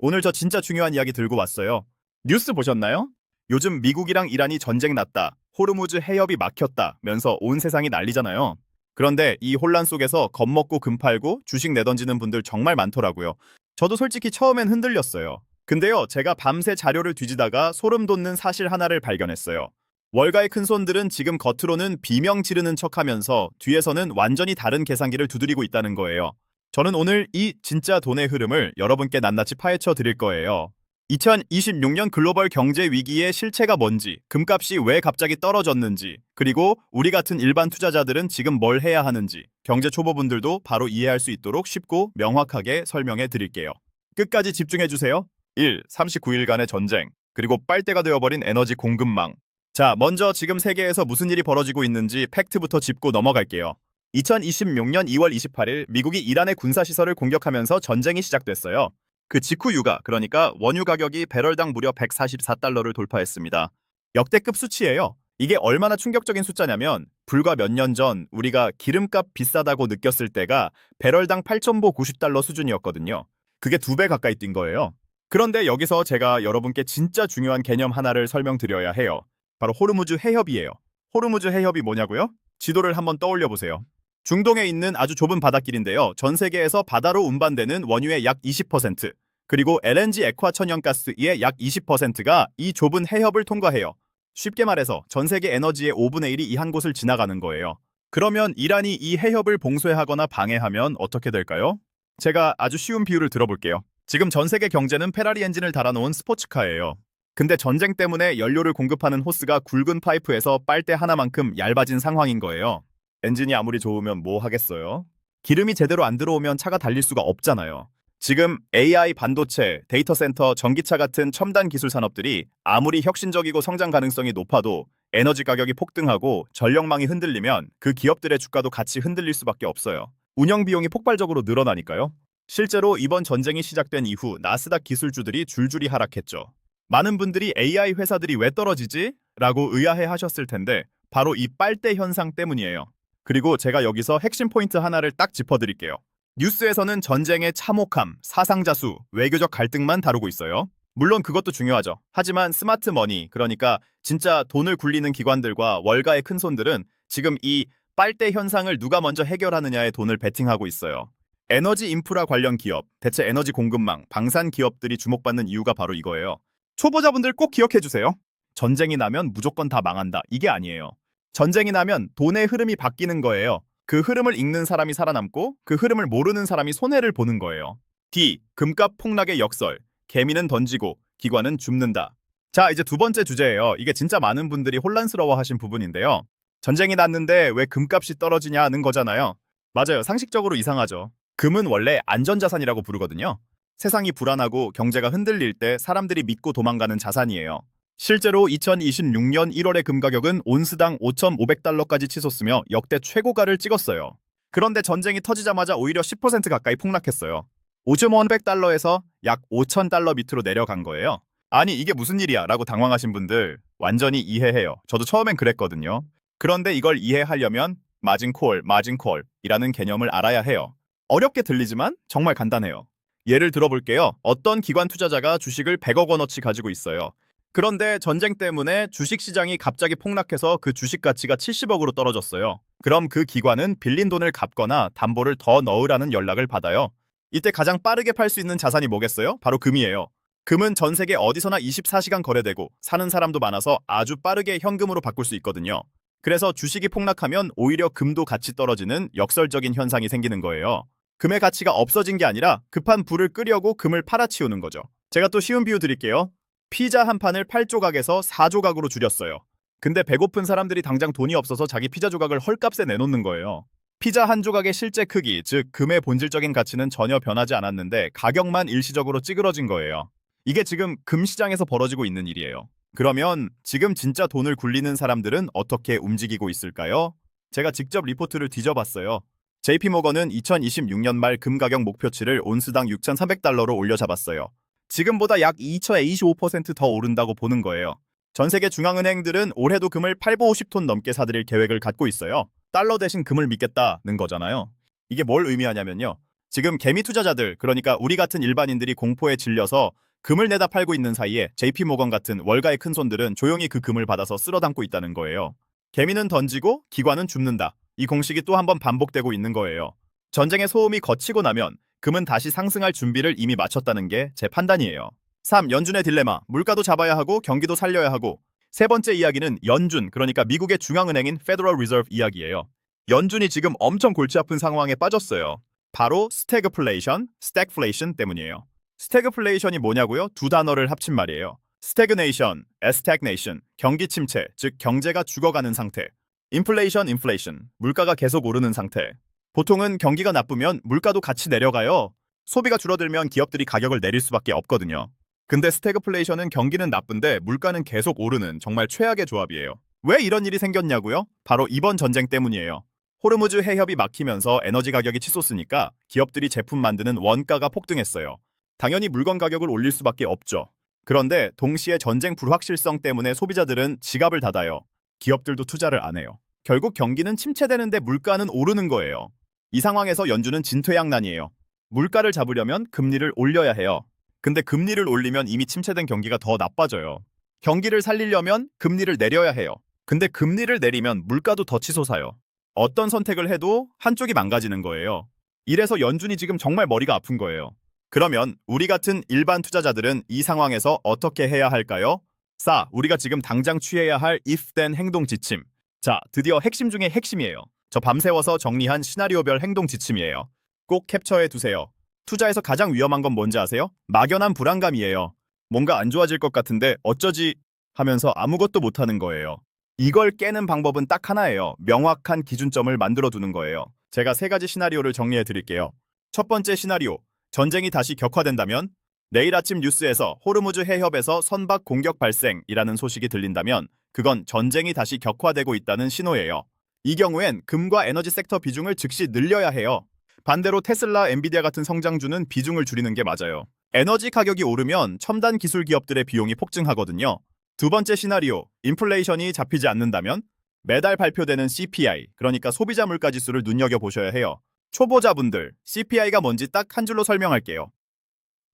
오늘 저 진짜 중요한 이야기 들고 왔어요. 뉴스 보셨나요? 요즘 미국이랑 이란이 전쟁 났다, 호르무즈 해협이 막혔다면서 온 세상이 난리잖아요. 그런데 이 혼란 속에서 겁먹고 금 팔고 주식 내던지는 분들 정말 많더라고요. 저도 솔직히 처음엔 흔들렸어요. 근데요, 제가 밤새 자료를 뒤지다가 소름 돋는 사실 하나를 발견했어요. 월가의 큰손들은 지금 겉으로는 비명 지르는 척하면서 뒤에서는 완전히 다른 계산기를 두드리고 있다는 거예요. 저는 오늘 이 진짜 돈의 흐름을 여러분께 낱낱이 파헤쳐 드릴 거예요. 2026년 글로벌 경제 위기의 실체가 뭔지, 금값이 왜 갑자기 떨어졌는지, 그리고 우리 같은 일반 투자자들은 지금 뭘 해야 하는지, 경제 초보분들도 바로 이해할 수 있도록 쉽고 명확하게 설명해 드릴게요. 끝까지 집중해 주세요. 1. 39일간의 전쟁, 그리고 빨대가 되어버린 에너지 공급망. 자, 먼저 지금 세계에서 무슨 일이 벌어지고 있는지 팩트부터 짚고 넘어갈게요. 2026년 2월 28일 미국이 이란의 군사시설을 공격하면서 전쟁이 시작됐어요. 그 직후 유가, 그러니까 원유 가격이 배럴당 무려 144달러를 돌파했습니다. 역대급 수치예요. 이게 얼마나 충격적인 숫자냐면 불과 몇 년 전 우리가 기름값 비싸다고 느꼈을 때가 배럴당 8,090달러 수준이었거든요. 그게 2배 가까이 뛴 거예요. 그런데 여기서 제가 여러분께 진짜 중요한 개념 하나를 설명드려야 해요. 바로 호르무즈 해협이에요. 호르무즈 해협이 뭐냐고요? 지도를 한번 떠올려 보세요. 중동에 있는 아주 좁은 바닷길인데요. 전 세계에서 바다로 운반되는 원유의 약 20%, 그리고 LNG 액화 천연가스의 약 20%가 이 좁은 해협을 통과해요. 쉽게 말해서 전 세계 에너지의 5분의 1이 이 한 곳을 지나가는 거예요. 그러면 이란이 이 해협을 봉쇄하거나 방해하면 어떻게 될까요? 제가 아주 쉬운 비유를 들어볼게요. 지금 전 세계 경제는 페라리 엔진을 달아놓은 스포츠카예요. 근데 전쟁 때문에 연료를 공급하는 호스가 굵은 파이프에서 빨대 하나만큼 얇아진 상황인 거예요. 엔진이 아무리 좋으면 뭐 하겠어요? 기름이 제대로 안 들어오면 차가 달릴 수가 없잖아요. 지금 AI, 반도체, 데이터 센터, 전기차 같은 첨단 기술 산업들이 아무리 혁신적이고 성장 가능성이 높아도 에너지 가격이 폭등하고 전력망이 흔들리면 그 기업들의 주가도 같이 흔들릴 수밖에 없어요. 운영 비용이 폭발적으로 늘어나니까요. 실제로 이번 전쟁이 시작된 이후 나스닥 기술주들이 줄줄이 하락했죠. 많은 분들이 AI 회사들이 왜 떨어지지? 라고 의아해 하셨을 텐데 바로 이 빨대 현상 때문이에요. 그리고 제가 여기서 핵심 포인트 하나를 딱 짚어드릴게요. 뉴스에서는 전쟁의 참혹함, 사상자 수, 외교적 갈등만 다루고 있어요. 물론 그것도 중요하죠. 하지만 스마트 머니, 그러니까 진짜 돈을 굴리는 기관들과 월가의 큰손들은 지금 이 빨대 현상을 누가 먼저 해결하느냐에 돈을 베팅하고 있어요. 에너지 인프라 관련 기업, 대체 에너지 공급망, 방산 기업들이 주목받는 이유가 바로 이거예요. 초보자분들 꼭 기억해주세요. 전쟁이 나면 무조건 다 망한다. 이게 아니에요. 전쟁이 나면 돈의 흐름이 바뀌는 거예요. 그 흐름을 읽는 사람이 살아남고 그 흐름을 모르는 사람이 손해를 보는 거예요. D. 금값 폭락의 역설. 개미는 던지고 기관은 줍는다. 자, 이제 두 번째 주제예요. 이게 진짜 많은 분들이 혼란스러워하신 부분인데요. 전쟁이 났는데 왜 금값이 떨어지냐는 거잖아요. 맞아요. 상식적으로 이상하죠. 금은 원래 안전자산이라고 부르거든요. 세상이 불안하고 경제가 흔들릴 때 사람들이 믿고 도망가는 자산이에요. 실제로 2026년 1월의 금 가격은 온스당 5,500달러까지 치솟으며 역대 최고가를 찍었어요. 그런데 전쟁이 터지자마자 오히려 10% 가까이 폭락했어요. 5,500달러에서 약 5,000달러 밑으로 내려간 거예요. 아니 이게 무슨 일이야 라고 당황하신 분들 완전히 이해해요. 저도 처음엔 그랬거든요. 그런데 이걸 이해하려면 마진콜이라는 개념을 알아야 해요. 어렵게 들리지만 정말 간단해요. 예를 들어볼게요. 어떤 기관 투자자가 주식을 100억 원어치 가지고 있어요. 그런데 전쟁 때문에 주식시장이 갑자기 폭락해서 그 주식 가치가 70억으로 떨어졌어요. 그럼 그 기관은 빌린 돈을 갚거나 담보를 더 넣으라는 연락을 받아요. 이때 가장 빠르게 팔 수 있는 자산이 뭐겠어요? 바로 금이에요. 금은 전 세계 어디서나 24시간 거래되고 사는 사람도 많아서 아주 빠르게 현금으로 바꿀 수 있거든요. 그래서 주식이 폭락하면 오히려 금도 같이 떨어지는 역설적인 현상이 생기는 거예요. 금의 가치가 없어진 게 아니라 급한 불을 끄려고 금을 팔아치우는 거죠. 제가 또 쉬운 비유 드릴게요. 피자 한 판을 8조각에서 4조각으로 줄였어요. 근데 배고픈 사람들이 당장 돈이 없어서 자기 피자 조각을 헐값에 내놓는 거예요. 피자 한 조각의 실제 크기, 즉 금의 본질적인 가치는 전혀 변하지 않았는데 가격만 일시적으로 찌그러진 거예요. 이게 지금 금 시장에서 벌어지고 있는 일이에요. 그러면 지금 진짜 돈을 굴리는 사람들은 어떻게 움직이고 있을까요? 제가 직접 리포트를 뒤져봤어요. JP모건은 2026년 말 금 가격 목표치를 온스당 6,300달러로 올려잡았어요. 지금보다 약 25% 더 오른다고 보는 거예요. 전 세계 중앙은행들은 올해도 금을 850톤 넘게 사들일 계획을 갖고 있어요. 달러 대신 금을 믿겠다는 거잖아요. 이게 뭘 의미하냐면요. 지금 개미 투자자들, 그러니까 우리 같은 일반인들이 공포에 질려서 금을 내다 팔고 있는 사이에 JP모건 같은 월가의 큰손들은 조용히 그 금을 받아서 쓸어 담고 있다는 거예요. 개미는 던지고 기관은 줍는다. 이 공식이 또 한 번 반복되고 있는 거예요. 전쟁의 소음이 거치고 나면 금은 다시 상승할 준비를 이미 마쳤다는 게 제 판단이에요. 3. 연준의 딜레마. 물가도 잡아야 하고 경기도 살려야 하고. 세 번째 이야기는 연준, 그러니까 미국의 중앙은행인 Federal Reserve 이야기예요. 연준이 지금 엄청 골치 아픈 상황에 빠졌어요. 바로 스태그플레이션, 스택플레이션 때문이에요. 스태그플레이션이 뭐냐고요? 두 단어를 합친 말이에요. 스태그네이션, 에스태그네이션, 경기 침체, 즉 경제가 죽어가는 상태. 인플레이션, 인플레이션, 물가가 계속 오르는 상태. 보통은 경기가 나쁘면 물가도 같이 내려가요. 소비가 줄어들면 기업들이 가격을 내릴 수밖에 없거든요. 근데 스태그플레이션은 경기는 나쁜데 물가는 계속 오르는 정말 최악의 조합이에요. 왜 이런 일이 생겼냐고요? 바로 이번 전쟁 때문이에요. 호르무즈 해협이 막히면서 에너지 가격이 치솟으니까 기업들이 제품 만드는 원가가 폭등했어요. 당연히 물건 가격을 올릴 수밖에 없죠. 그런데 동시에 전쟁 불확실성 때문에 소비자들은 지갑을 닫아요. 기업들도 투자를 안 해요. 결국 경기는 침체되는데 물가는 오르는 거예요. 이 상황에서 연준은 진퇴양난이에요. 물가를 잡으려면 금리를 올려야 해요. 근데 금리를 올리면 이미 침체된 경기가 더 나빠져요. 경기를 살리려면 금리를 내려야 해요. 근데 금리를 내리면 물가도 더 치솟아요. 어떤 선택을 해도 한쪽이 망가지는 거예요. 이래서 연준이 지금 정말 머리가 아픈 거예요. 그러면 우리 같은 일반 투자자들은 이 상황에서 어떻게 해야 할까요? 4. 우리가 지금 당장 취해야 할 if then 행동 지침. 자, 드디어 핵심 중에 핵심이에요. 저 밤새워서 정리한 시나리오별 행동 지침이에요. 꼭 캡처해 두세요. 투자에서 가장 위험한 건 뭔지 아세요? 막연한 불안감이에요. 뭔가 안 좋아질 것 같은데 어쩌지 하면서 아무것도 못하는 거예요. 이걸 깨는 방법은 딱 하나예요. 명확한 기준점을 만들어 두는 거예요. 제가 세 가지 시나리오를 정리해 드릴게요. 첫 번째 시나리오. 전쟁이 다시 격화된다면 내일 아침 뉴스에서 호르무즈 해협에서 선박 공격 발생이라는 소식이 들린다면 그건 전쟁이 다시 격화되고 있다는 신호예요. 이 경우엔 금과 에너지 섹터 비중을 즉시 늘려야 해요. 반대로 테슬라, 엔비디아 같은 성장주는 비중을 줄이는 게 맞아요. 에너지 가격이 오르면 첨단 기술 기업들의 비용이 폭증하거든요. 두 번째 시나리오, 인플레이션이 잡히지 않는다면 매달 발표되는 CPI, 그러니까 소비자 물가 지수를 눈여겨보셔야 해요. 초보자분들, CPI가 뭔지 딱 한 줄로 설명할게요.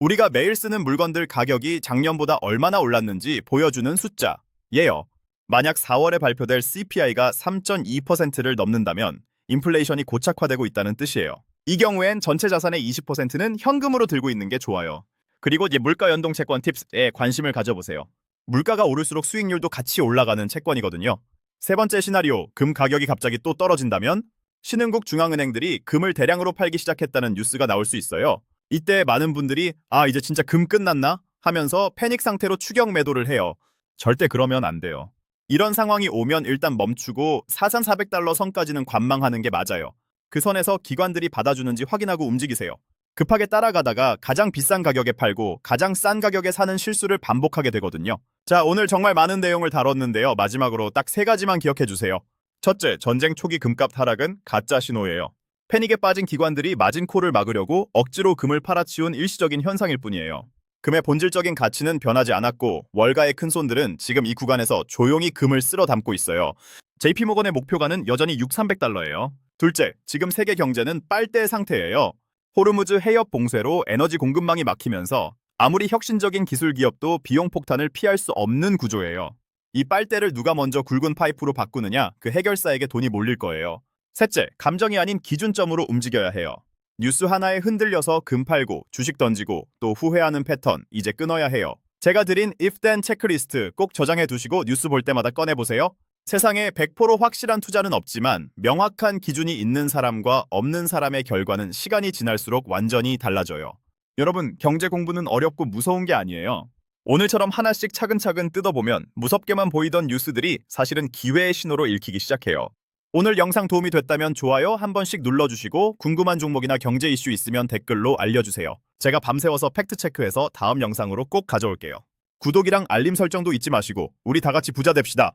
우리가 매일 쓰는 물건들 가격이 작년보다 얼마나 올랐는지 보여주는 숫자예요. 만약 4월에 발표될 CPI가 3.2%를 넘는다면 인플레이션이 고착화되고 있다는 뜻이에요. 이 경우엔 전체 자산의 20%는 현금으로 들고 있는 게 좋아요. 그리고 이제 물가 연동 채권 팁스에 관심을 가져보세요. 물가가 오를수록 수익률도 같이 올라가는 채권이거든요. 세 번째 시나리오, 금 가격이 갑자기 또 떨어진다면 신흥국 중앙은행들이 금을 대량으로 팔기 시작했다는 뉴스가 나올 수 있어요. 이때 많은 분들이 이제 진짜 금 끝났나? 하면서 패닉 상태로 추격 매도를 해요. 절대 그러면 안 돼요. 이런 상황이 오면 일단 멈추고 4,400달러 선까지는 관망하는 게 맞아요. 그 선에서 기관들이 받아주는지 확인하고 움직이세요. 급하게 따라가다가 가장 비싼 가격에 팔고 가장 싼 가격에 사는 실수를 반복하게 되거든요. 자, 오늘 정말 많은 내용을 다뤘는데요. 마지막으로 딱 세 가지만 기억해 주세요. 첫째, 전쟁 초기 금값 하락은 가짜 신호예요. 패닉에 빠진 기관들이 마진콜을 막으려고 억지로 금을 팔아치운 일시적인 현상일 뿐이에요. 금의 본질적인 가치는 변하지 않았고 월가의 큰손들은 지금 이 구간에서 조용히 금을 쓸어 담고 있어요. JP모건의 목표가는 여전히 6,300달러예요. 둘째, 지금 세계 경제는 빨대 상태예요. 호르무즈 해협 봉쇄로 에너지 공급망이 막히면서 아무리 혁신적인 기술 기업도 비용 폭탄을 피할 수 없는 구조예요. 이 빨대를 누가 먼저 굵은 파이프로 바꾸느냐, 그 해결사에게 돈이 몰릴 거예요. 셋째, 감정이 아닌 기준점으로 움직여야 해요. 뉴스 하나에 흔들려서 금 팔고 주식 던지고 또 후회하는 패턴 이제 끊어야 해요. 제가 드린 if then 체크리스트 꼭 저장해 두시고 뉴스 볼 때마다 꺼내보세요. 세상에 100% 확실한 투자는 없지만 명확한 기준이 있는 사람과 없는 사람의 결과는 시간이 지날수록 완전히 달라져요. 여러분, 경제 공부는 어렵고 무서운 게 아니에요. 오늘처럼 하나씩 차근차근 뜯어보면 무섭게만 보이던 뉴스들이 사실은 기회의 신호로 읽히기 시작해요. 오늘 영상 도움이 됐다면 좋아요 한 번씩 눌러주시고 궁금한 종목이나 경제 이슈 있으면 댓글로 알려주세요. 제가 밤새워서 팩트체크해서 다음 영상으로 꼭 가져올게요. 구독이랑 알림 설정도 잊지 마시고 우리 다 같이 부자 됩시다.